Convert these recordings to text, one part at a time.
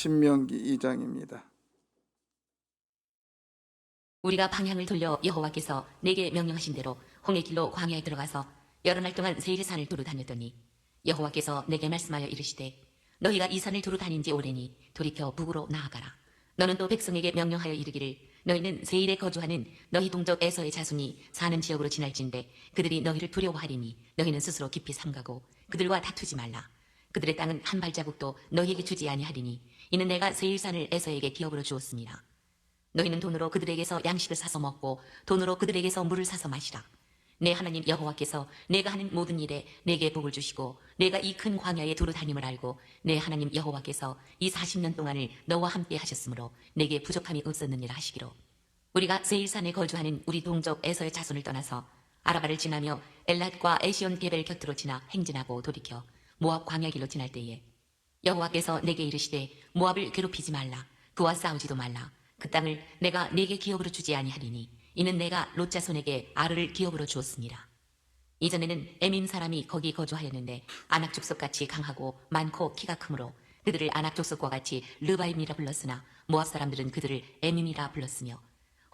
신명기 2장입니다. 우리가 방향을 돌려 여호와께서 내게 명령하신 대로 홍해 길로 광야에 들어가서 여러 날 동안 세일산을 두루 다녔더니 여호와께서 내게 말씀하여 이르시되 너희가 이 산을 두루 다닌 지 오래니 돌이켜 북으로 나아가라. 너는 또 백성에게 명령하여 이르기를 너희는 세일에 거주하는 너희 동족 에서의 자손이 사는 지역으로 지날진대 그들이 너희를 두려워하리니 너희는 스스로 깊이 삼가고 그들과 다투지 말라. 그들의 땅은 한 발자국도 너희에게 주지 아니하리니 이는 내가 세일산을 에서에게 기업으로 주었습니다. 너희는 돈으로 그들에게서 양식을 사서 먹고 돈으로 그들에게서 물을 사서 마시라. 내 하나님 여호와께서 내가 하는 모든 일에 내게 복을 주시고 내가 이 큰 광야에 두루 다님을 알고 내 하나님 여호와께서 이 40년 동안을 너와 함께 하셨으므로 내게 부족함이 없었느니라 하시기로. 우리가 세일산에 거주하는 우리 동족 에서의 자손을 떠나서 아라바를 지나며 엘랏과 에시온 게벨 곁으로 지나 행진하고 돌이켜 모압 광야 길로 지날 때에 여호와께서 내게 이르시되 모압을 괴롭히지 말라. 그와 싸우지도 말라. 그 땅을 내가 네게 기업으로 주지 아니하리니 이는 내가 롯 자손에게 아르를 기업으로 주었습니다. 이전에는 에밈 사람이 거기 거주하였는데 아낙 족속같이 강하고 많고 키가 크므로 그들을 아낙 족속과 같이 르바임이라 불렀으나 모압 사람들은 그들을 에밈이라 불렀으며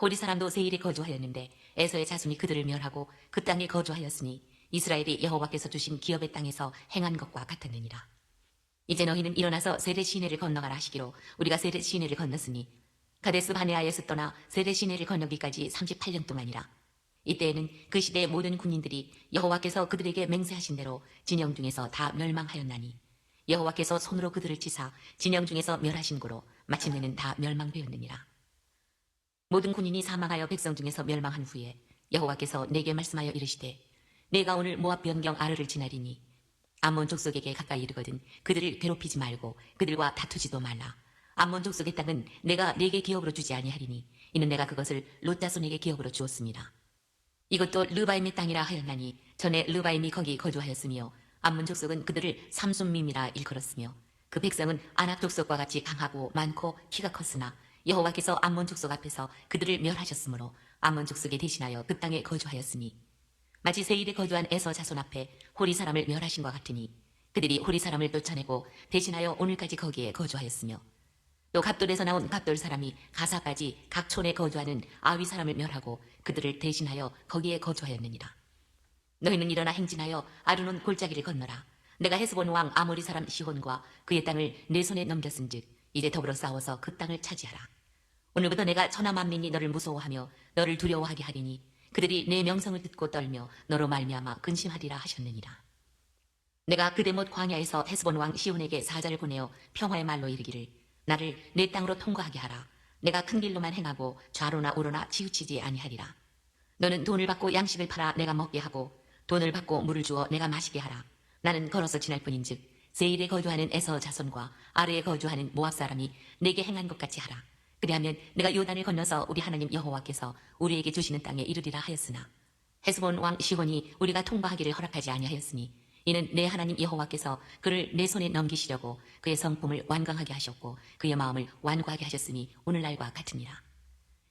호리 사람도 세일에 거주하였는데 에서의 자손이 그들을 멸하고 그 땅에 거주하였으니 이스라엘이 여호와께서 주신 기업의 땅에서 행한 것과 같았느니라. 이제 너희는 일어나서 세레 시내를 건너가라 하시기로 우리가 세레 시내를 건넜으니 가데스 바네아에서 떠나 세레 시내를 건너기까지 38년 동안이라. 이때에는 그 시대의 모든 군인들이 여호와께서 그들에게 맹세하신 대로 진영 중에서 다 멸망하였나니 여호와께서 손으로 그들을 치사 진영 중에서 멸하신 고로 마침내는 다 멸망되었느니라. 모든 군인이 사망하여 백성 중에서 멸망한 후에 여호와께서 내게 말씀하여 이르시되 내가 오늘 모압 변경 아르를 지나리니 암몬 족속에게 가까이 이르거든 그들을 괴롭히지 말고 그들과 다투지도 말라. 암몬 족속의 땅은 내가 네게 기업으로 주지 아니하리니 이는 내가 그것을 롯 자손에게 기업으로 주었습니다. 이것도 르바임의 땅이라 하였나니 전에 르바임이 거기 거주하였으며 암몬 족속은 그들을 삼손밈이라 일컬었으며 그 백성은 아낙 족속과 같이 강하고 많고 키가 컸으나 여호와께서 암몬 족속 앞에서 그들을 멸하셨으므로 암몬 족속에 대신하여 그 땅에 거주하였으니 마치 세일에 거주한 에서 자손 앞에 호리 사람을 멸하신 것 같으니 그들이 호리 사람을 쫓아내고 대신하여 오늘까지 거기에 거주하였으며 또 갑돌에서 나온 갑돌 사람이 가사까지 각 촌에 거주하는 아위 사람을 멸하고 그들을 대신하여 거기에 거주하였느니라. 너희는 일어나 행진하여 아르논 골짜기를 건너라. 내가 헤스본 왕 아모리 사람 시혼과 그의 땅을 내 손에 넘겼은즉 이제 더불어 싸워서 그 땅을 차지하라. 오늘부터 내가 천하 만민이 너를 무서워하며 너를 두려워하게 하리니 그들이 내 명성을 듣고 떨며 너로 말미암아 근심하리라 하셨느니라. 내가 그대못 광야에서 헤스본 왕 시혼에게 사자를 보내어 평화의 말로 이르기를 나를 내 땅으로 통과하게 하라. 내가 큰 길로만 행하고 좌로나 우로나 치우치지 아니하리라. 너는 돈을 받고 양식을 팔아 내가 먹게 하고 돈을 받고 물을 주어 내가 마시게 하라. 나는 걸어서 지날 뿐인즉 세일에 거주하는 에서 자손과 아르에 거주하는 모압 사람이 내게 행한 것 같이 하라. 그리하면 내가 요단을 건너서 우리 하나님 여호와께서 우리에게 주시는 땅에 이르리라 하였으나 헤스본 왕 시혼이 우리가 통과하기를 허락하지 아니하였으니 이는 내 하나님 여호와께서 그를 내 손에 넘기시려고 그의 성품을 완강하게 하셨고 그의 마음을 완고하게 하셨으니 오늘날과 같으니라.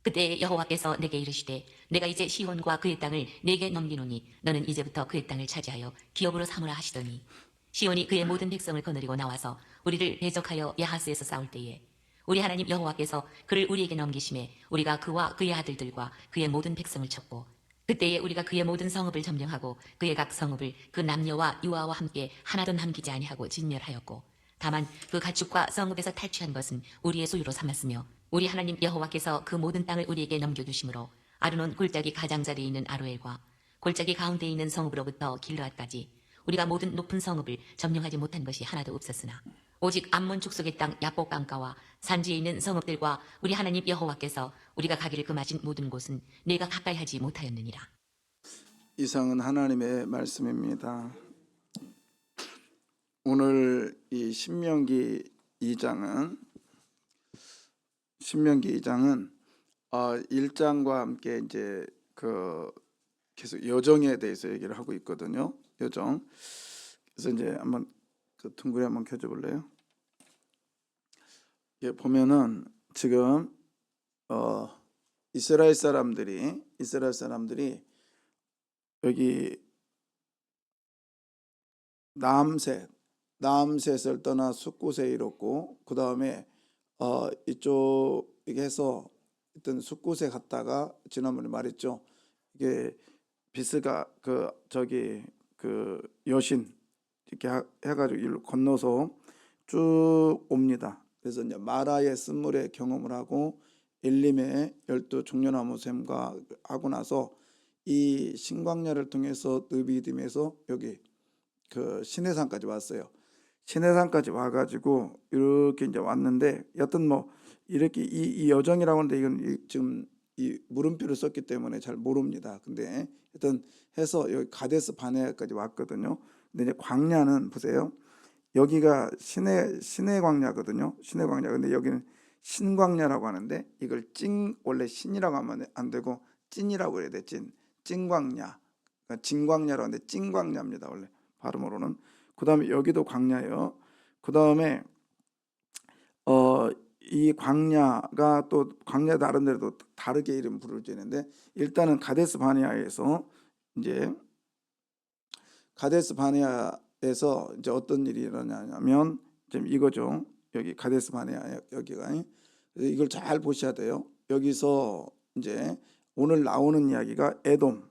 그때 여호와께서 내게 이르시되 내가 이제 시혼과 그의 땅을 내게 넘기노니 너는 이제부터 그의 땅을 차지하여 기업으로 삼으라 하시더니 시혼이 그의 모든 백성을 거느리고 나와서 우리를 대적하여 야하스에서 싸울 때에 우리 하나님 여호와께서 그를 우리에게 넘기심에 우리가 그와 그의 아들들과 그의 모든 백성을 쳤고 그때에 우리가 그의 모든 성읍을 점령하고 그의 각 성읍을 그 남녀와 유아와 함께 하나도 남기지 아니하고 진멸하였고 다만 그 가축과 성읍에서 탈취한 것은 우리의 소유로 삼았으며 우리 하나님 여호와께서 그 모든 땅을 우리에게 넘겨주심으로 아르논 골짜기 가장자리에 있는 아로엘과 골짜기 가운데에 있는 성읍으로부터 길르앗까지 우리가 모든 높은 성읍을 점령하지 못한 것이 하나도 없었으나 오직 암몬 족속의 땅 야복 강가와 산지에 있는 성읍들과 우리 하나님 여호와께서 우리가 가기를 금하신 모든 곳은 내가 가까이 하지 못하였느니라. 이상은 하나님의 말씀입니다. 오늘 이 신명기 2장은 1장과 함께 이제 계속 여정에 대해서 얘기를 하고 있거든요. 여정. 그래서 이제 한번 그 둥그레 한번 켜줘 볼래요? 예, 보면은 지금 이스라엘 사람들이 여기 남셋을 떠나 숫곳에 이뤘고 그 다음에 이쪽에 해서 어떤 숲곳에 갔다가 지난번에 말했죠. 이게 비스가 그 저기 그 여신 이렇게 해가지고 일로 건너서 쭉 옵니다. 그래서 이제 마라의 쓴물의 경험을 하고 엘림의 12종려나무 샘과 하고 나서 이 신광야를 통해서 느비딤에서 여기 그 시내산까지 왔어요. 시내산까지 와가지고 이렇게 이제 왔는데 여튼 뭐 이렇게 이 여정이라고 하는데 이건 지금 이 물음표를 썼기 때문에 잘 모릅니다. 근데 하여튼 해서 여기 가데스 바네아까지 왔거든요. 근데 이제 광야는 보세요. 여기가 시내 광야거든요. 시내 광야. 근데 여기는 신광야라고 하는데 이걸 원래 신이라고 하면 안 되고 찐이라고 해야 돼. 찐광야. 그러니까 진광야라고 하는데 찐광야입니다. 원래 발음으로는. 그다음에 여기도 광야예요. 그다음에 이 광야가 또 광야 다른 데도 다르게 이름 부르지는데 일단은 가데스 바네아에서 이제 가데스 바네아에서 이제 어떤 일이 일어나냐면 지금 이거죠. 여기 가데스 바네아 여기가 그래서 이걸 잘 보셔야 돼요. 여기서 이제 오늘 나오는 이야기가 에돔.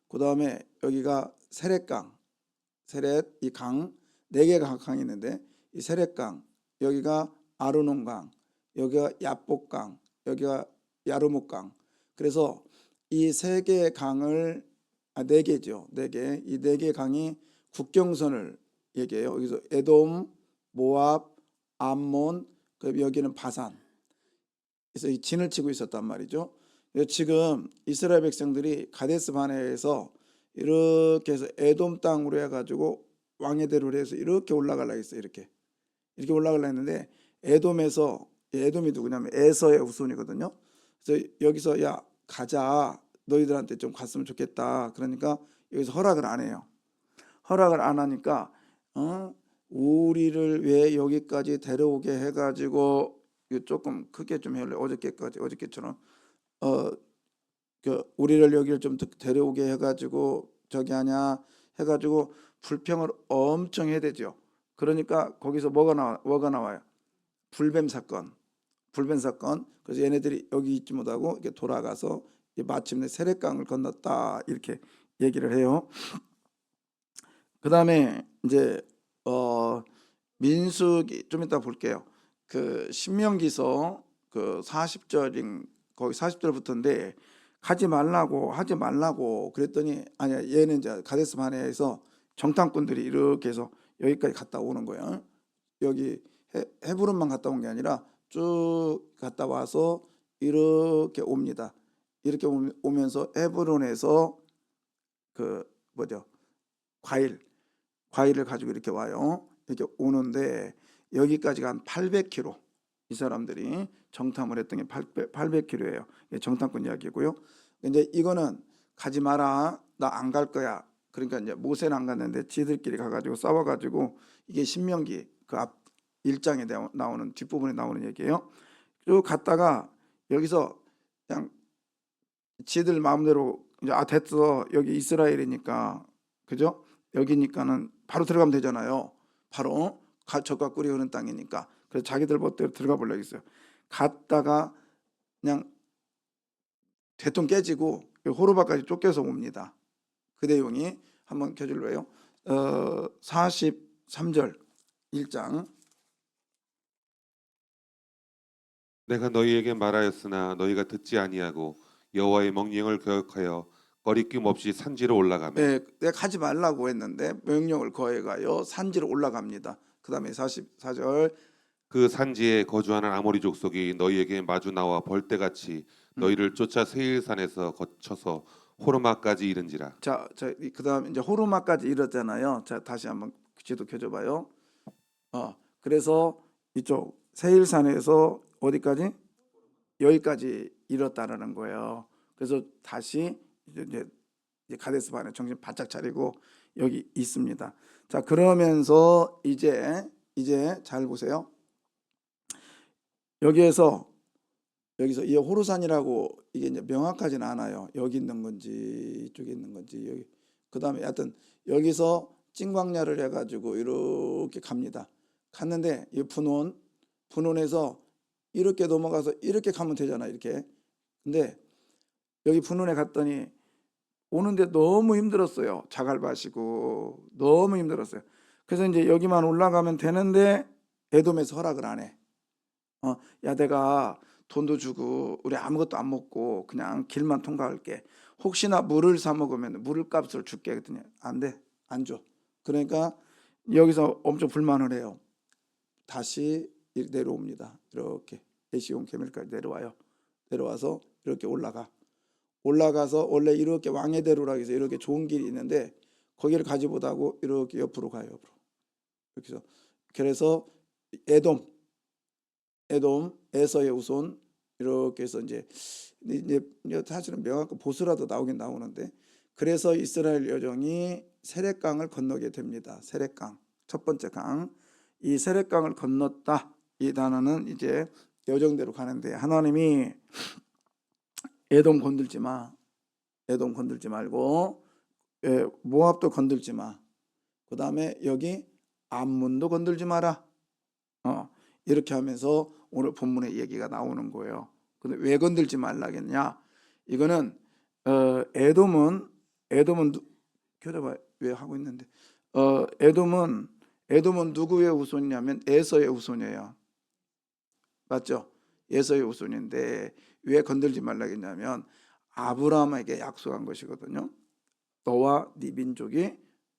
그다음에 여기가 세렛강. 세렛 이 강 네 개가 강이 있는데 이 세렛강 여기가 아르논강 여기가 야복강 여기가 야르묵강 그래서 이 세 개의 강을 네 개죠. 네 개. 이 네 개 강이 국경선을 얘기해요. 여기서 에돔, 모압, 암몬, 그 여기는 바산. 그래서 이 진을 치고 있었단 말이죠. 그래서 지금 이스라엘 백성들이 가데스 바네아에서 이렇게 해서 에돔 땅으로 해가지고 왕의 대로를 해서 이렇게 올라가려 했어요. 이렇게 올라가려 했는데 에돔에서 에돔이 누구냐면 에서의 후손이거든요. 그래서 여기서 야 가자 너희들한테 좀 갔으면 좋겠다. 그러니까 여기서 허락을 안 해요. 허락을 안 하니까 우리를 왜 여기까지 데려오게 해가지고 이거 조금 크게 좀 해볼래. 어저께처럼 그 우리를 여기를 좀 데려오게 해가지고 저기 하냐 해가지고 불평을 엄청 해대죠. 그러니까 거기서 뭐가 나와요? 불뱀 사건. 그래서 얘네들이 여기 있지 못하고 이렇게 돌아가서 마침내 세렛강을 건넜다 이렇게 얘기를 해요. 그 다음에 이제 민수기 좀 이따 볼게요. 그 신명기서 그 40절인 거기 40절부터인데 하지 말라고 그랬더니 아니야 얘는 이제 가데스 바네아에서 정탐꾼들이 이렇게 해서 여기까지 갔다 오는 거예요. 여기 헤브론만 갔다 온 게 아니라 쭉 갔다 와서 이렇게 옵니다. 이렇게 오면서 헤브론에서 그 뭐죠? 과일을 가지고 이렇게 와요. 이렇게 오는데 여기까지가 한 800km. 이 사람들이 정탐을 했던 게 800km예요. 정탐꾼 이야기고요. 이제 이거는 가지 마라. 나 안 갈 거야. 그러니까 이제 모세는 안 갔는데 지들끼리 가가지고 싸워가지고 이게 신명기 그 앞 1장에 나오는 뒷부분에 나오는 얘기예요. 쭉 갔다가 여기서 그냥 지들 마음대로 이제 됐어. 여기 이스라엘이니까 그죠? 여기니까는 바로 들어가면 되잖아요. 바로 젖과 꿀이 흐르는 땅이니까. 그래서 자기들 멋대로 들어가 보려고 했어요. 갔다가 그냥 대통 깨지고 호르바까지 쫓겨서 옵니다. 그 내용이 한번 켜줄래요? 43절 1장 내가 너희에게 말하였으나 너희가 듣지 아니하고 여호와의 명령을 거역하여 거리낌 없이 산지로 올라가며 내가 가지 말라고 했는데 명령을 거해가요 산지로 올라갑니다. 그 다음에 44절 그 산지에 거주하는 아모리 족속이 너희에게 마주 나와 벌떼같이 너희를 쫓아 세일산에서 거쳐서 호르마까지 이른지라. 자, 그다음 이제 호르마까지 이르잖아요. 자, 다시 한번 지도 켜줘봐요. 그래서 이쪽 세일산에서 어디까지? 여기까지 이뤘다라는 거예요. 그래서 다시 이제 가데스 바네 정신 바짝 차리고 여기 있습니다. 자, 그러면서 이제 잘 보세요. 여기서 이 호르산이라고 이게 이제 명확하진 않아요. 여기 있는 건지 이쪽에 있는 건지 여기 그다음에 하여튼 여기서 찐광야를 해가지고 이렇게 갑니다. 갔는데 이 분원 분원에서 이렇게 넘어가서 이렇게 가면 되잖아, 이렇게. 근데 여기 분원에 갔더니 오는데 너무 힘들었어요. 자갈밭이고 너무 힘들었어요. 그래서 이제 여기만 올라가면 되는데 에돔에서 허락을 안 해. 야, 내가 돈도 주고 우리 아무것도 안 먹고 그냥 길만 통과할게. 혹시나 물을 사 먹으면 물값을 줄게. 그랬더니 안 돼, 안 줘. 그러니까 여기서 엄청 불만을 해요. 다시 내려옵니다. 이렇게 에시온 계밀까지 내려와요. 내려와서 이렇게 올라가서 원래 이렇게 왕의대로라 해서 이렇게 좋은 길이 있는데 거기를 가지 못하고 이렇게 옆으로 가요. 옆으로. 이렇게 해서 그래서 에돔 에서의 후손 이렇게 해서 이제 사실은 명확한 보수라도 나오긴 나오는데, 그래서 이스라엘 여정이 세렛강을 건너게 됩니다. 세렛강, 첫 번째 강. 이 세렛강을 건넜다, 이 단어는 이제 여정대로 가는데 하나님이 에돔 건들지 마, 에돔 건들지 말고 모압도 건들지 마, 그 다음에 여기 암몬도 건들지 마라. 이렇게 하면서 오늘 본문의 얘기가 나오는 거예요. 근데 왜 건들지 말라겠냐? 이거는 에돔은 교대봐 왜 하고 있는데 에돔은 누구의 후손이냐면 에서의 후손이에요. 맞죠? 에서의 후손인데 왜 건들지 말라겠냐면 아브라함에게 약속한 것이거든요. 너와 네 민족이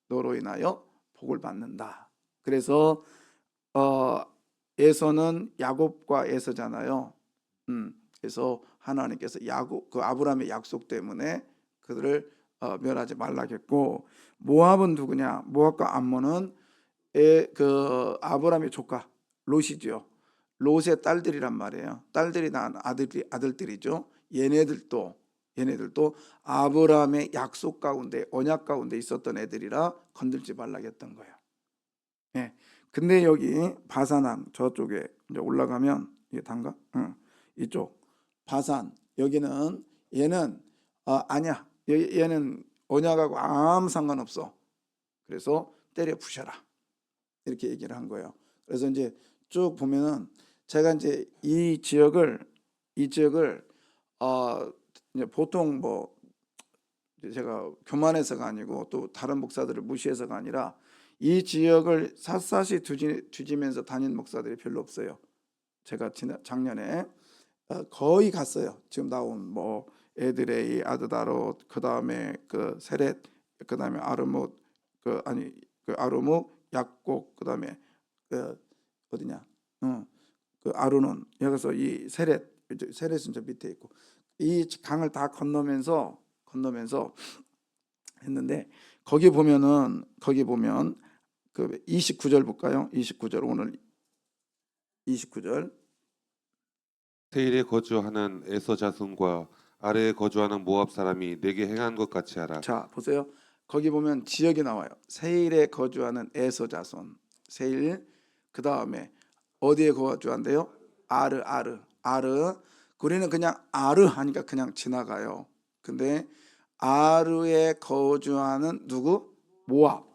너로 인하여 복을 받는다. 그래서 에서는 야곱과 에서잖아요. 그래서 하나님께서 그 아브라함의 약속 때문에 그들을 멸하지 말라겠고, 모압은 누구냐? 모압과 암몬은 그 아브라함의 조카 롯이죠. 롯의 딸들이란 말이에요. 딸들이 낳은 아들들이죠. 얘네들도 아브라함의 약속 가운데, 언약 가운데 있었던 애들이라 건들지 말라겠던 거예요. 예. 근데 여기 바산왕 저쪽에 이제 올라가면 이게 단가? 이쪽 바산, 여기는 얘는 아니야. 얘는 언약하고 아무 상관없어. 그래서 때려 부셔라. 이렇게 얘기를 한 거예요. 그래서 이제 쭉 보면은 제가 이제 이 지역을 이제 보통 뭐 제가 교만해서가 아니고 또 다른 목사들을 무시해서가 아니라 이 지역을 샅샅이 뒤지면서 다닌 목사들이 별로 없어요. 제가 작년에 거의 갔어요. 지금 나온 뭐 에드레이, 아드다롯, 그 다음에 그 세렛, 그 다음에 아르못, 그 아르묵, 약곡, 그 다음에 그 어디냐, 그 아르논. 여기서 이 세렛은 저 밑에 있고 이 강을 다 건너면서 했는데 거기 보면 그 29절 볼까요? 29절 오늘 29절. 세일에 거주하는 에서 자손과 아래에 거주하는 모압 사람이 내게 행한 것 같이 하라. 자, 보세요. 거기 보면 지역이 나와요. 세일에 거주하는 에서 자손. 세일. 그 다음에 어디에 거주한대요? 아르. 우리는 그냥 아르 하니까 그냥 지나가요. 근데 아르에 거주하는 누구? 모압.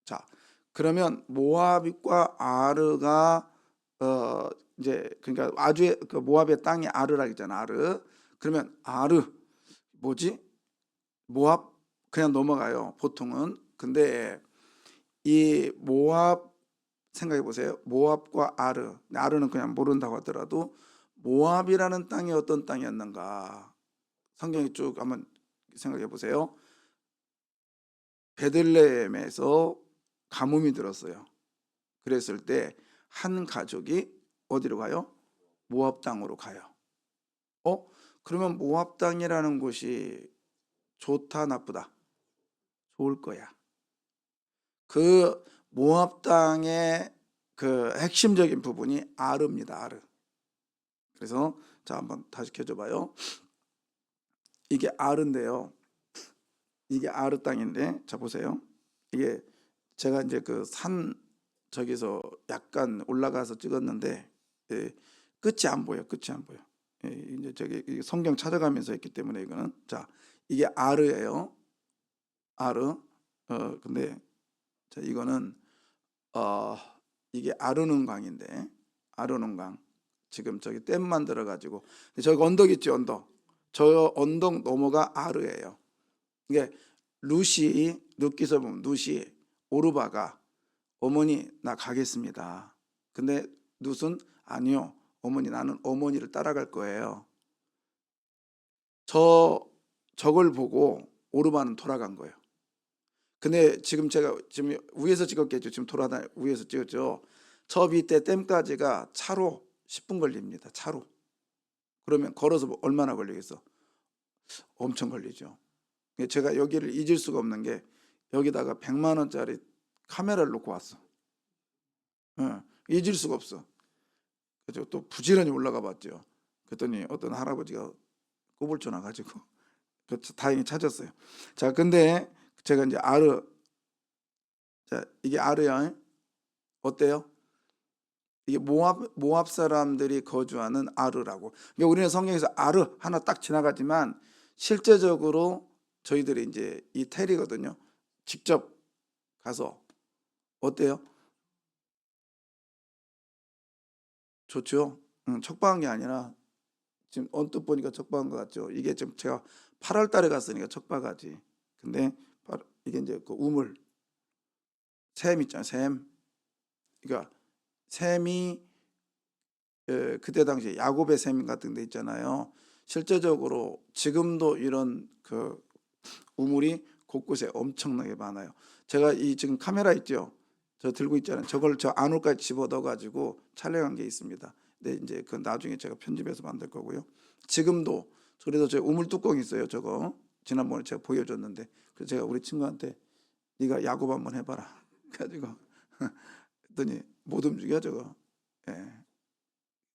자, 그러면 모압과 아르가 이제 그러니까 아주의 그 모압의 땅이 아르라 했잖아. 아르. 그러면 아르 뭐지? 모압 그냥 넘어가요. 보통은. 근데 이 모압 생각해 보세요. 모압과 아르는 그냥 모른다고 하더라도 모압이라는 땅이 어떤 땅이었는가? 성경이 쭉 한번 생각해 보세요. 베들레헴에서 가뭄이 들었어요. 그랬을 때 한 가족이 어디로 가요? 모압 땅으로 가요. 그러면 모압 땅이라는 곳이 좋다, 나쁘다? 좋을 거야. 그 모압 땅의 그 핵심적인 부분이 아르입니다. 아르. 그래서 자 한번 다시 켜줘봐요. 이게 아르인데요. 이게 아르 땅인데, 자 보세요. 이게 제가 이제 그 산 저기서 약간 올라가서 찍었는데 끝이 안 보여. 이제 저기 성경 찾아가면서 했기 때문에 이거는 자 이게 아르예요. 아르. 근데 자 이거는 이게 아르논 강인데 아르논강 지금 저기 댐 만들어 가지고 저기 언덕 있죠, 언덕. 저 언덕 너머가 아르예요. 이게 룻기서 보면 룻이 오르바가 어머니 나 가겠습니다. 근데 룻은 아니요, 어머니 나는 어머니를 따라갈 거예요. 저걸 보고 오르바는 돌아간 거예요. 근데 지금 제가 지금 위에서 찍었겠죠. 지금 돌아다 위에서 찍었죠. 저 밑에 댐까지가 차로 10분 걸립니다. 차로. 그러면 걸어서 뭐 얼마나 걸리겠어? 엄청 걸리죠. 제가 여기를 잊을 수가 없는 게 여기다가 100만 원짜리 카메라를 놓고 왔어. 잊을 수가 없어. 그래서 또 부지런히 올라가 봤죠. 그랬더니 어떤 할아버지가 꼬불쳐 나가지고 다행히 찾았어요. 자, 근데 제가 이제 자, 이게 아르야. 어때요? 이게 모압 사람들이 거주하는 아르라고. 그러니까 우리는 성경에서 아르 하나 딱 지나가지만 실제적으로 저희들이 이제 이 텔이거든요. 직접 가서 어때요? 좋죠. 척박한 게 아니라 지금 언뜻 보니까 척박한 것 같죠. 이게 지금 제가 8월 달에 갔으니까 척박하지. 근데 이게 이제 그 우물 샘 있잖아요. 샘. 그러니까 샘이 그때 당시에 야곱의 샘 같은 데 있잖아요. 실제적으로 지금도 이런 그 우물이 곳곳에 엄청나게 많아요. 제가 이 지금 카메라 있죠. 저 들고 있잖아요. 저걸 저 안으로까지 집어넣어 가지고 촬영한 게 있습니다. 근데 이제 그 나중에 제가 편집해서 만들 거고요. 지금도 그래서 저 우물 뚜껑 있어요. 저거 지난번에 제가 보여줬는데 그래서 제가 우리 친구한테 네가 야곱 한번 해봐라 가지고 했더니 못 움직여 저거. 예,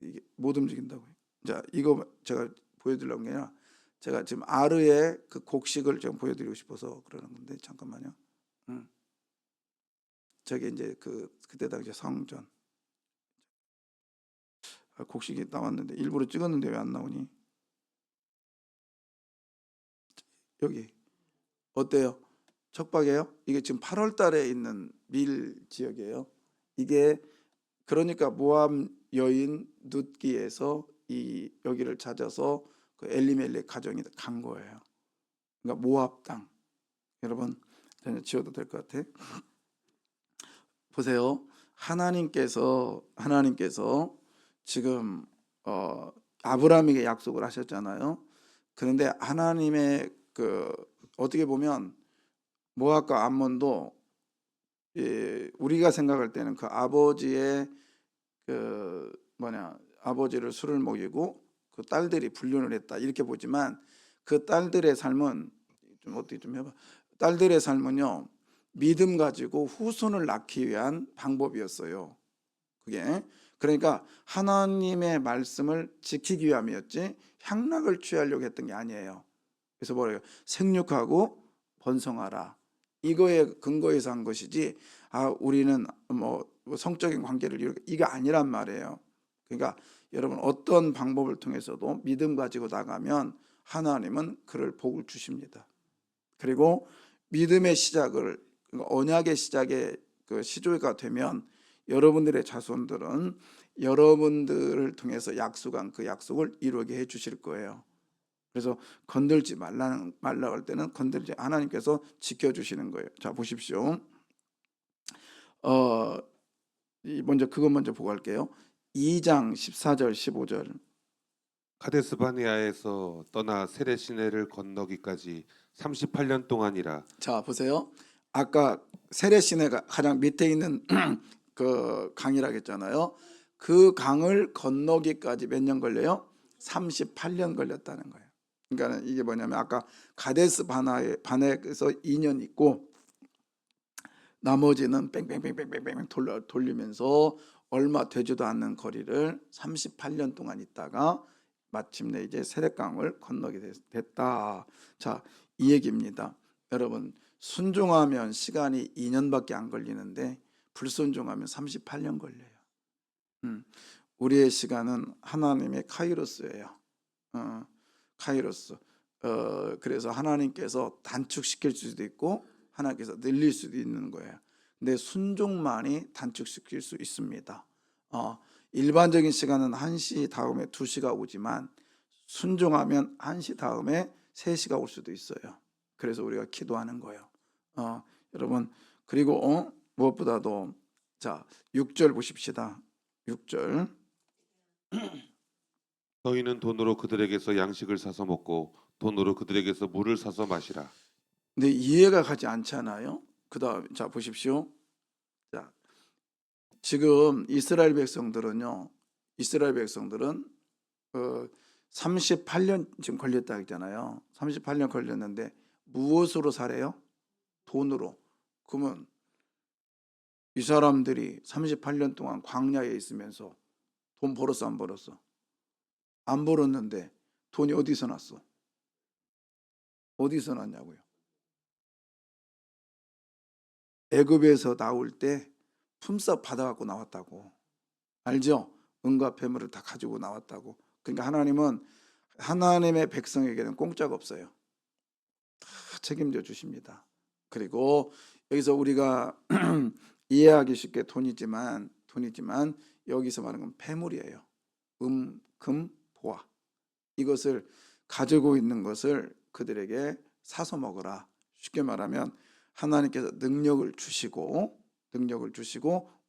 이게 못 움직인다고요. 자, 이거 제가 보여드리려는 게 아니라 제가 지금 아르의 그 곡식을 좀 보여드리고 싶어서 그러는 건데 잠깐만요. 저게 이제 그때 당시 성전 곡식이 나왔는데 일부러 찍었는데 왜 안 나오니? 여기 어때요? 척박해요? 이게 지금 8월 달에 있는 밀 지역이에요. 이게 그러니까 모압 여인 룻기에서 이 여기를 찾아서 그 엘리멜렉 가정이 간 거예요. 그러니까 모압 땅. 여러분 전혀 지워도 될 것 같아. 보세요. 하나님께서 지금 아브라함에게 약속을 하셨잖아요. 그런데 하나님의 그 어떻게 보면 모압과 암몬도 우리가 생각할 때는 그 아버지의 아버지를 술을 먹이고 그 딸들이 불륜을 했다 이렇게 보지만 그 딸들의 삶은 좀 어떻게 좀 해봐. 딸들의 삶은요 믿음 가지고 후손을 낳기 위한 방법이었어요. 그게 그러니까 하나님의 말씀을 지키기 위함이었지 향락을 취하려고 했던 게 아니에요. 그래서 뭐래요? 생육하고 번성하라. 이거에 근거해서 한 것이지 우리는 뭐 성적인 관계를 이루고 이게 아니란 말이에요. 그러니까 여러분 어떤 방법을 통해서도 믿음 가지고 나가면 하나님은 그를 복을 주십니다. 그리고 믿음의 시작을 그러니까 언약의 시작의 그 시조가 되면 여러분들의 자손들은 여러분들을 통해서 약속한 그 약속을 이루게 해 주실 거예요. 그래서 건들지 말라고 할 때는 건들지 하나님께서 지켜주시는 거예요. 자 보십시오. 먼저 그것 먼저 보고 갈게요. 2장 14절 15절. 카데스 바네아에서 떠나 세레 시내를 건너기까지 38년 동안이라. 자 보세요. 아까 세레 시내가 가장 밑에 있는 그 강이라고 했잖아요. 그 강을 건너기까지 몇 년 걸려요? 38년 걸렸다는 거예요. 그러니까 이게 뭐냐면 아까 가데스 바네에서 2년 있고 나머지는 뺑뺑뺑뺑뺑뺑 돌리면서 얼마 되지도 않는 거리를 38년 동안 있다가 마침내 이제 세렛강을 건너게 됐다. 자, 이 얘기입니다. 여러분 순종하면 시간이 2년밖에 안 걸리는데 불순종하면 38년 걸려요. 우리의 시간은 하나님의 카이로스예요. 카이로스. 그래서 하나님께서 단축시킬 수도 있고 하나님께서 늘릴 수도 있는 거예요. 근데 순종만이 단축시킬 수 있습니다. 일반적인 시간은 1시 다음에 2시가 오지만 순종하면 1시 다음에 3시가 올 수도 있어요. 그래서 우리가 기도하는 거예요. 여러분, 그리고 무엇보다도 자 6절 보십시다. 6절. 너희는 돈으로 그들에게서 양식을 사서 먹고 돈으로 그들에게서 물을 사서 마시라. 근데 이해가 가지 않잖아요. 그다음 자 보십시오. 자 지금 이스라엘 백성들은 38년 지금 걸렸다 했잖아요. 38년 걸렸는데 무엇으로 살아요? 돈으로. 그러면 이 사람들이 38년 동안 광야에 있으면서 돈 벌었어, 안 벌었어? 안 벌었는데 돈이 어디서 났어? 어디서 났냐고요? 애굽에서 나올 때 품삯 받아갖고 나왔다고. 알죠? 은과 폐물을 다 가지고 나왔다고. 그러니까 하나님은 하나님의 백성에게는 공짜가 없어요. 다 책임져 주십니다. 그리고 여기서 우리가 이해하기 쉽게 돈이지만 여기서 말하는 건 폐물이에요. 금, 보화. 이것을 가지고 있는 것을 그들에게 사서 먹어라. 쉽게 말하면 하나님께서 능력을 주시고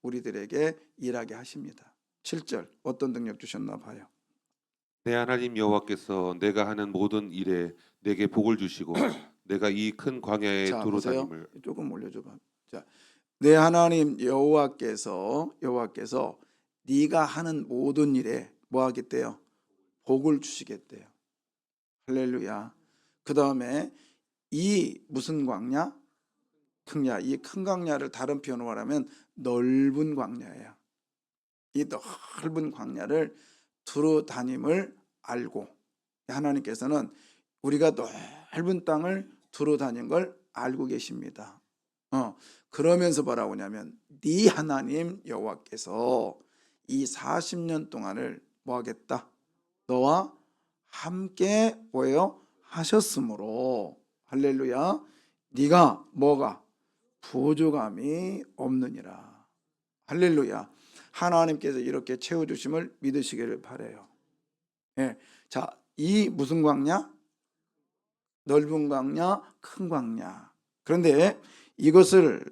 우리들에게 일하게 하십니다. 7절 어떤 능력 주셨나 봐요. 내 하나님 여호와께서 내가 하는 모든 일에 내게 복을 주시고 내가 이 큰 광야에 자 두루 보세요. 다님을. 조금 올려줘봐. 자, 내 하나님 여호와께서 네가 하는 모든 일에 뭐 하겠대요? 복을 주시겠대요. 할렐루야. 그 다음에 이 무슨 광야? 광야. 이 큰 광야를 다른 표현으로 말하면 넓은 광야예요. 이 넓은 광야를 두루 다님을 알고 하나님께서는 우리가 넓은 땅을 두루 다닌 걸 알고 계십니다. 그러면서 뭐라고 하냐면 네 하나님 여호와께서 이 40년 동안을 뭐 하겠다? 너와 함께 뭐예요? 하셨으므로 할렐루야. 네가 뭐가 부족함이 없느니라. 할렐루야. 하나님께서 이렇게 채워주심을 믿으시기를 바라요. 예. 자, 이 무슨 광야? 넓은 광야, 큰 광야. 그런데 이것을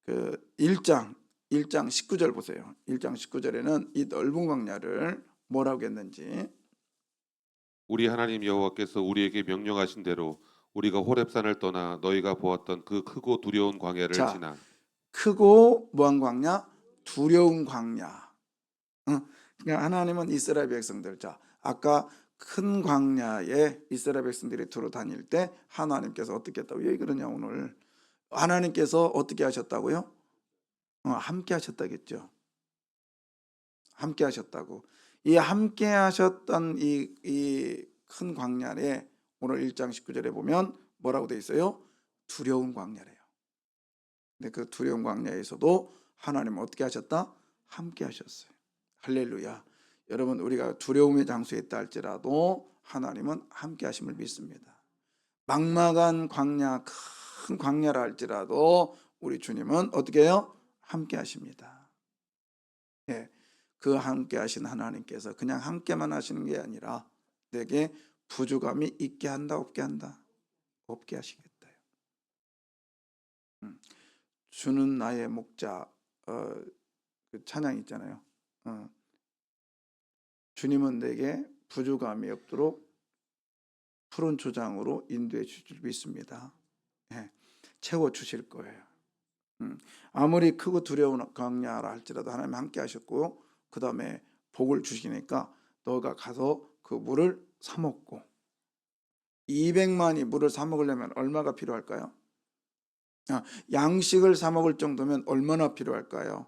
그 1장 19절 보세요. 1장 19절에는 이 넓은 광야를 뭐라고 했는지. 우리 하나님 여호와께서 우리에게 명령하신 대로 우리가 호렙산을 떠나 너희가 보았던 그 크고 두려운 광야를 자, 지나. 크고 뭐한 광야? 두려운 광야. 그러니까 하나님은 이스라엘 백성들, 자 아까 큰 광야에 이스라엘 백성들이 두루 다닐 때 하나님께서 어떻게 했다고? 왜 그러냐 오늘. 하나님께서 어떻게 하셨다고요? 함께 하셨다겠죠. 함께 하셨다고. 이 함께 하셨던 이 큰 광야에 오늘 1장 19절에 보면 뭐라고 돼 있어요? 두려운 광야래요. 근데 그 두려운 광야에서도 하나님은 어떻게 하셨다? 함께 하셨어요. 할렐루야. 여러분 우리가 두려움의 장소에 있다 할지라도 하나님은 함께 하심을 믿습니다. 막막한 광야, 큰 광야라 할지라도 우리 주님은 어떻게 해요? 함께 하십니다. 예, 그 함께 하신 하나님께서 그냥 함께만 하시는 게 아니라 내게 부족함이 있게 한다, 없게 한다? 없게 하시겠다. 주는 나의 목자, 그 찬양 있잖아요. 주님은 내게 부족함이 없도록 푸른 초장으로 인도해 주실 믿습니다. 예, 채워 주실 거예요. 아무리 크고 두려운 광야라 할지라도 하나님 함께 하셨고 그 다음에 복을 주시니까 너가 가서 그 물을 사 먹고 200만이 물을 사 먹으려면 얼마가 필요할까요? 양식을 사 먹을 정도면 얼마나 필요할까요?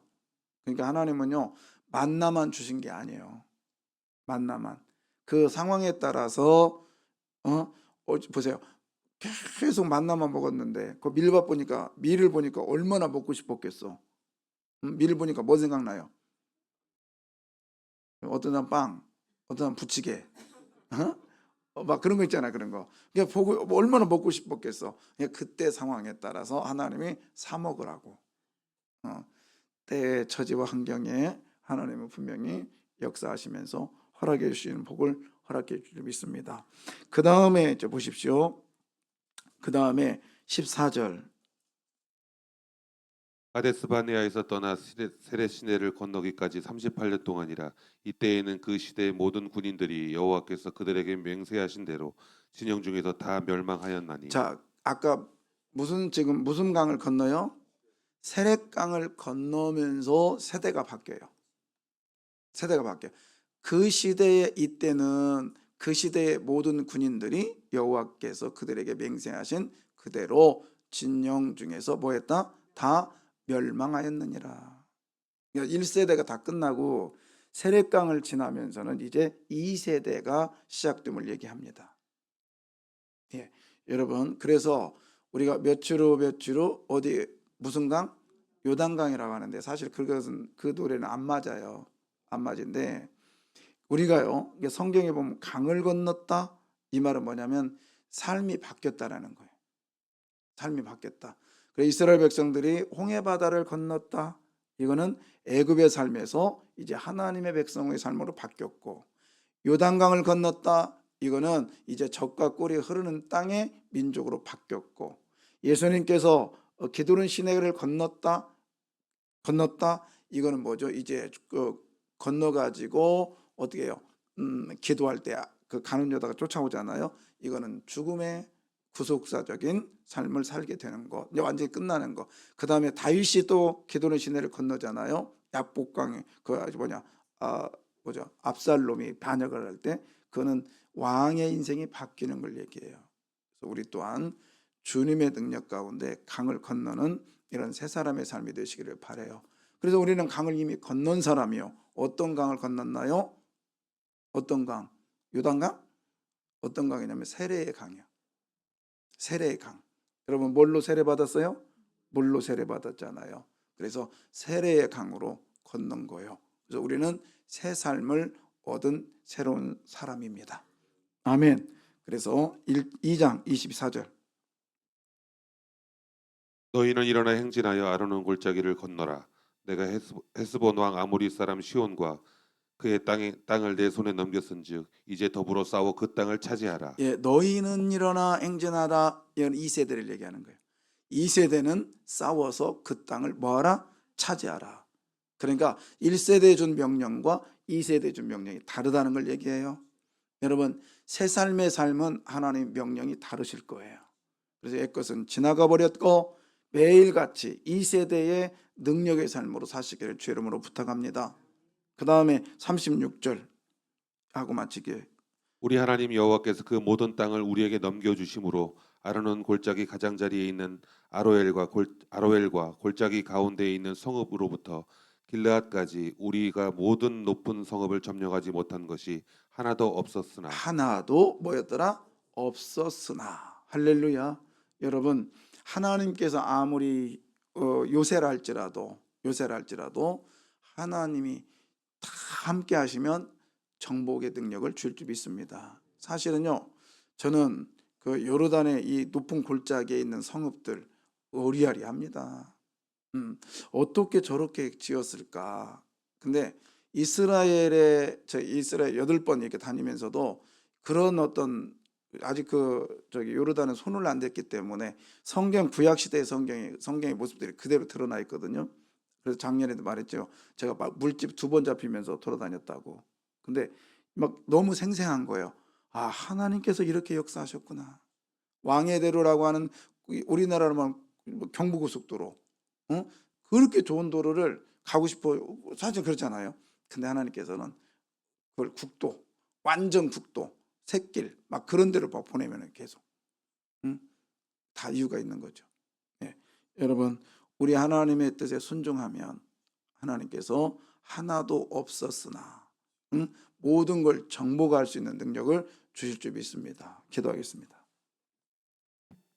그러니까 하나님은요 만나만 주신 게 아니에요. 만나만 그 상황에 따라서 보세요. 계속 만나만 먹었는데 그 밀밥 보니까 밀을 보니까 얼마나 먹고 싶었겠어. 밀을 보니까 뭐 생각나요? 어떤 사람 빵, 어떤 사람 부치개, 막 그런 거 있잖아. 그런 거 그냥 보고 얼마나 먹고 싶었겠어. 그냥 그때 상황에 따라서 하나님이 사 먹으라고 때의 처지와 환경에 하나님은 분명히 역사하시면서 허락해 주시는 복을 허락해 주실 믿습니다. 그 다음에 보십시오. 그 다음에 14절. 가데스 바네아에서 떠나 세레 시내를 건너기까지 38년 동안이라. 이때에는 그 시대의 모든 군인들이 여호와께서 그들에게 맹세하신 대로 진영 중에서 다 멸망하였나니. 자, 아까 지금 무슨 강을 건너요? 세렛강을 건너면서 세대가 바뀌어요. 세대가 바뀌어요. 그 시대에 이때는 그 시대의 모든 군인들이 여호와께서 그들에게 맹세하신 그대로 진영 중에서 뭐했다? 다 멸망하였느니라. 그러니까 1세대가 다 끝나고 세렛강을 지나면서는 이제 2세대가 시작됨을 얘기합니다. 예, 여러분, 그래서 우리가 몇 주로 어디 무슨 강? 요단강이라고 하는데 사실 그것은 그 노래는 안 맞아요. 안 맞은데 우리가요, 이게 성경에 보면 강을 건넜다, 이 말은 뭐냐면 삶이 바뀌었다라는 거예요. 삶이 바뀌었다. 그래서 이스라엘 백성들이 홍해 바다를 건넜다. 이거는 애굽의 삶에서 이제 하나님의 백성의 삶으로 바뀌었고, 요단강을 건넜다. 이거는 이제 젖과 꿀이 흐르는 땅의 민족으로 바뀌었고, 예수님께서 기드론 시내를 건넜다. 이거는 뭐죠? 이제 건너가지고 어떻게 해요? 기도할 때 그 가는 여자가 쫓아오잖아요. 이거는 죽음의 구속사적인 삶을 살게 되는 거, 이제 완전히 끝나는 거. 그 다음에 다윗이 또 기드론 시내를 건너잖아요. 약복강에 압살롬이 반역을 할 때 그는 왕의 인생이 바뀌는 걸 얘기해요. 그래서 우리 또한 주님의 능력 가운데 강을 건너는 이런 세 사람의 삶이 되시기를 바라요. 그래서 우리는 강을 이미 건넌 사람이요. 어떤 강을 건넜나요? 어떤 강? 요단강? 어떤 강이냐면 세례의 강이요. 세례의 강. 여러분 뭘로 세례 받았어요? 물로 세례 받았잖아요. 그래서 세례의 강으로 건넌 거예요. 그래서 우리는 새 삶을 얻은 새로운 사람입니다. 아멘. 그래서 2장 24절. 너희는 일어나 행진하여 아르논 골짜기를 건너라. 내가 헤스본 왕 아모리 사람 시온과 그의 땅을 내 손에 넘겼은즉 이제 더불어 싸워 그 땅을 차지하라. 예, 너희는 일어나 행진하라. 이건 2세대를 얘기하는 거예요. 2세대는 싸워서 그 땅을 뭐하라? 차지하라. 그러니까 1세대 준 명령과 2세대 준 명령이 다르다는 걸 얘기해요. 여러분, 새 삶의 삶은 하나님 명령이 다르실 거예요. 그래서 옛것은 지나가 버렸고 매일같이 2세대의 능력의 삶으로 사시기를 주의 이름으로 부탁합니다. 그 다음에 36절 하고 마치게. 우리 하나님 여호와께서 그 모든 땅을 우리에게 넘겨주심으로 아르논 골짜기 가장자리에 있는 아로엘과 골짜기 가운데에 있는 성읍으로부터 길르앗까지 우리가 모든 높은 성읍을 점령하지 못한 것이 하나도 없었으나. 하나도 뭐였더라? 없었으나. 할렐루야. 여러분, 하나님께서 아무리 요새라 할지라도 하나님이 다 함께 하시면 정복의 능력을 줄 줄 믿습니다. 사실은요, 저는 그 요르단의 이 높은 골짜기에 있는 성읍들 의리아리합니다. 어떻게 저렇게 지었을까? 근데 이스라엘 8번 이렇게 다니면서도 그런 어떤 아직 요르단은 손을 안 댔기 때문에 성경 구약 시대의 성경의 모습들이 그대로 드러나 있거든요. 그래서 작년에도 말했죠. 제가 막 물집 2번 잡히면서 돌아다녔다고. 근데 막 너무 생생한 거예요. 아, 하나님께서 이렇게 역사하셨구나. 왕의 대로라고 하는 우리나라로 말하면 경부고속도로, 그렇게 좋은 도로를 가고 싶어요. 사실 그렇잖아요. 근데 하나님께서는 그걸 국도, 완전 국도, 샛길 막 그런 데로 막 보내면 계속 다 이유가 있는 거죠. 예. 여러분, 우리 하나님의 뜻에 순종하면 하나님께서 하나도 없었으나 모든 걸 정복할 수 있는 능력을 주실 줄 믿습니다. 기도하겠습니다.